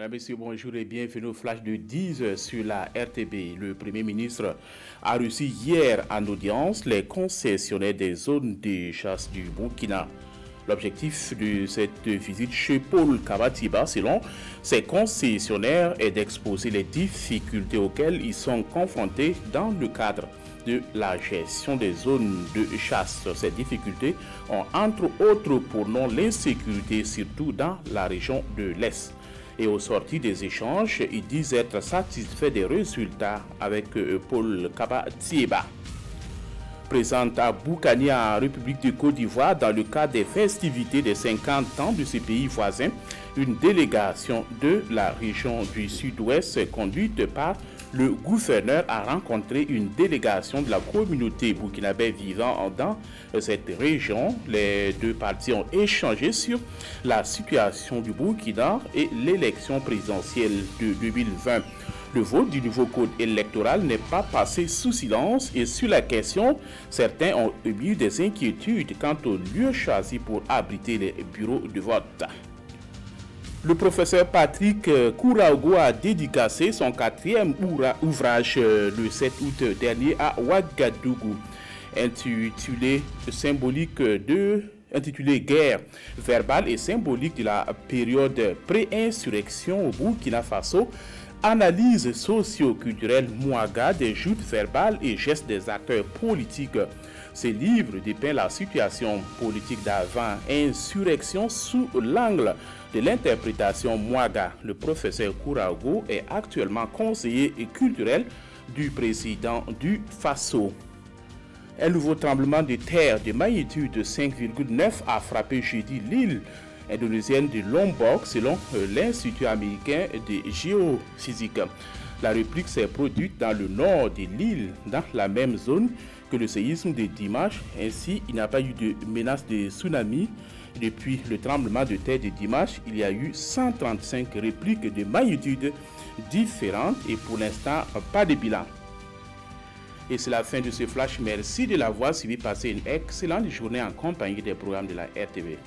Mesdames, Messieurs, bonjour et bienvenue au flash de 10 heures sur la RTB. Le Premier ministre a reçu hier en audience les concessionnaires des zones de chasse du Burkina. L'objectif de cette visite chez Paul Kaba-Thiéba, selon ces concessionnaires, est d'exposer les difficultés auxquelles ils sont confrontés dans le cadre de la gestion des zones de chasse. Ces difficultés ont entre autres pour nom l'insécurité, surtout dans la région de l'Est. Et au sorti des échanges, ils disent être satisfaits des résultats avec Paul Kaba-Thiéba. Présente à Boukani, en République de Côte d'Ivoire, dans le cadre des festivités des 50 ans de ce pays voisin, une délégation de la région du Sud-Ouest conduite par le gouverneur a rencontré une délégation de la communauté burkinabé vivant dans cette région. Les deux parties ont échangé sur la situation du Burkina et l'élection présidentielle de 2020. Le vote du nouveau code électoral n'est pas passé sous silence et sur la question, certains ont émis des inquiétudes quant au lieu choisi pour abriter les bureaux de vote. Le professeur Patrick Kouraogo a dédicacé son 4e ouvrage le 7 août dernier à Ouagadougou, intitulé Guerre verbale et symbolique de la période pré-insurrection au Burkina Faso, analyse socio-culturelle Mouaga des joutes verbales et gestes des acteurs politiques. Ce livre dépeint la situation politique d'avant insurrection sous l'angle de l'interprétation Mouaga. Le professeur Kouraogo est actuellement conseiller culturel du président du Faso. Un nouveau tremblement de terre de magnitude 5,9 a frappé jeudi l'île indonésienne de Lombok selon l'Institut américain de géophysique. La réplique s'est produite dans le nord de l'île, dans la même zone que le séisme de dimanche. Ainsi, il n'y a pas eu de menace de tsunami. Depuis le tremblement de terre de dimanche, il y a eu 135 répliques de magnitude différentes et pour l'instant, pas de bilan. Et c'est la fin de ce flash. Merci de l'avoir suivi. Passez une excellente journée en compagnie des programmes de la RTV.